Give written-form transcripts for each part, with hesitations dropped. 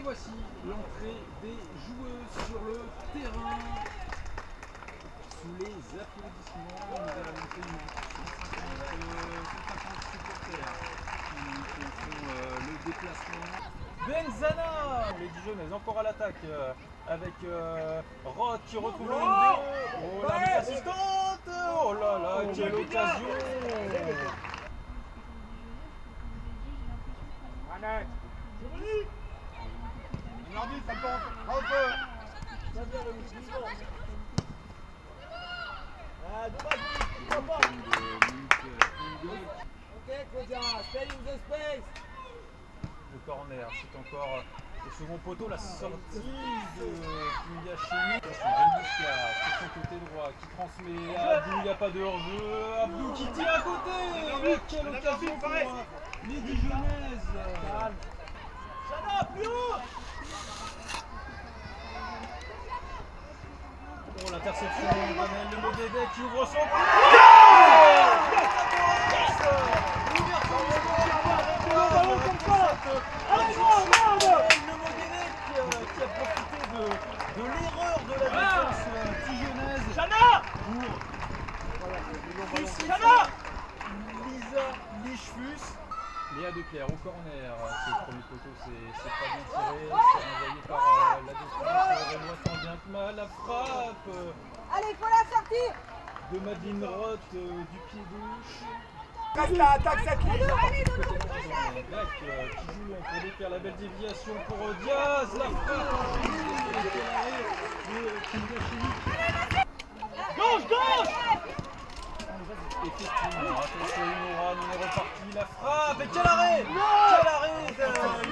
voici l'entrée des joueuses sur le terrain. Sous les applaudissements, nous allons monter une discussion 150 supporters qui font le déplacement. Benzana, les Dijonnaises encore à l'attaque avec Roth qui retrouve le 2. Oh la assistante. Oh là là, quelle occasion. L'arbitre, ça pense. Le corner, c'est encore le second poteau, la sortie de Pungacheni. Renbuska sur son côté droit qui transmet à Abdou, il n'y a pas de hors-jeu. Abdou qui tire à côté. Quelle occasion pour les Dijonnaises. Plus haut. Oh, l'interception d'Anel Le Moguedet qui ouvre son qui a profité de l'erreur de la défense dijonnaise pour Lisa Lichfus. Léa Declercq au corner, c'est le premier poteau, c'est pas bien tiré, c'est envoyé par la défense, Renoir tant bien que mal, la frappe Allez, il faut la sortir. de Madeleine Roth du pied gauche. Reste là, attaque cette ligne. Allez, Qui joue pour défaire la belle déviation pour Diaz, la frappe de Pungacheni. Gauche. Effectivement, attention Inora, on est reparti, la frappe, et quel arrêt de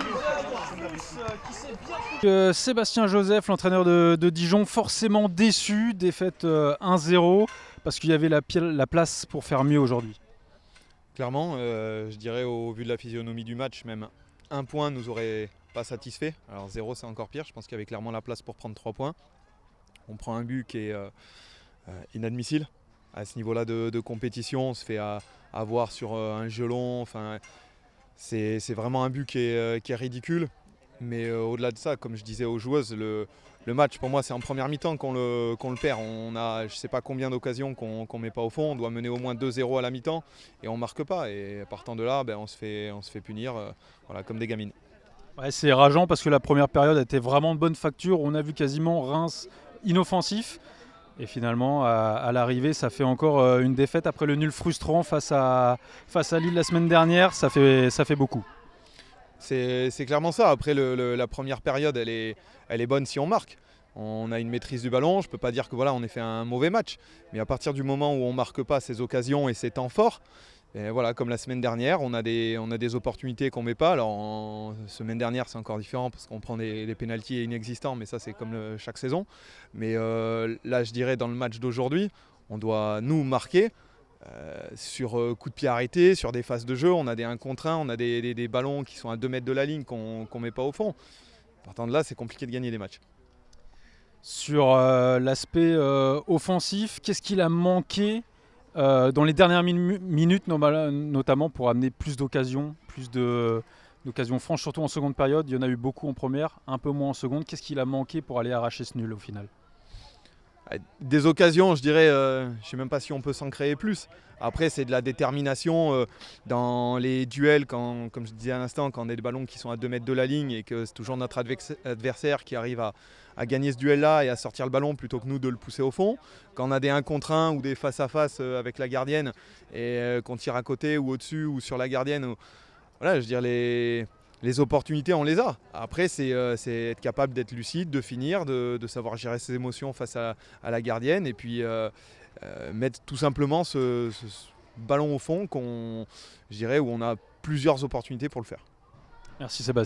Lisa Lichfus qui s'est bien foutu. Sébastien Joseph, l'entraîneur de Dijon, forcément déçu, défaite 1-0, parce qu'il y avait la place pour faire mieux aujourd'hui. Clairement, je dirais au vu de la physionomie du match, même un point nous aurait pas satisfait. Alors 0 c'est encore pire, je pense qu'il y avait clairement la place pour prendre 3 points. On prend un but qui est inadmissible. À ce niveau-là de compétition, on se fait avoir sur un jeu long. Enfin, c'est vraiment un but qui est ridicule. Mais au-delà de ça, comme je disais aux joueuses, le match pour moi c'est en première mi-temps qu'on le perd. On a je ne sais pas combien d'occasions qu'on ne met pas au fond. On doit mener au moins 2-0 à la mi-temps et on ne marque pas. Et partant de là, on se fait punir voilà, comme des gamines. Ouais, c'est rageant parce que la première période était vraiment de bonne facture. On a vu quasiment Reims inoffensif. Et finalement, à l'arrivée, ça fait encore une défaite après le nul frustrant face à Lille la semaine dernière. Ça fait beaucoup. C'est clairement ça. Après, la première période, elle est bonne si on marque. On a une maîtrise du ballon. Je ne peux pas dire que voilà, on ait fait un mauvais match. Mais à partir du moment où on ne marque pas ces occasions et ces temps forts, et voilà, comme la semaine dernière, on a des opportunités qu'on ne met pas. Alors, semaine dernière, c'est encore différent parce qu'on prend des pénaltys inexistants, mais ça, c'est comme chaque saison. Mais là, je dirais, dans le match d'aujourd'hui, on doit nous marquer. Sur coup de pied arrêté, sur des phases de jeu, on a des 1 contre 1, on a des ballons qui sont à 2 mètres de la ligne qu'on ne met pas au fond. Partant de là, c'est compliqué de gagner des matchs. Sur l'aspect offensif, qu'est-ce qu'il a manqué dans les dernières minutes, notamment pour amener plus d'occasions, d'occasions franches, surtout en seconde période? Il y en a eu beaucoup en première, un peu moins en seconde. Qu'est-ce qu'il a manqué pour aller arracher ce nul au final? Des occasions, je dirais, je ne sais même pas si on peut s'en créer plus. Après, c'est de la détermination dans les duels, comme je disais à l'instant, quand on a des ballons qui sont à 2 mètres de la ligne et que c'est toujours notre adversaire qui arrive à gagner ce duel-là et à sortir le ballon plutôt que nous de le pousser au fond. Quand on a des 1 contre 1 ou des face-à-face avec la gardienne et qu'on tire à côté ou au-dessus ou sur la gardienne, voilà, je veux dire, les opportunités, on les a. Après, c'est être capable d'être lucide, de finir, de savoir gérer ses émotions face à la gardienne et puis mettre tout simplement ce ballon au fond je dirais, où on a plusieurs opportunités pour le faire. Merci Sébastien.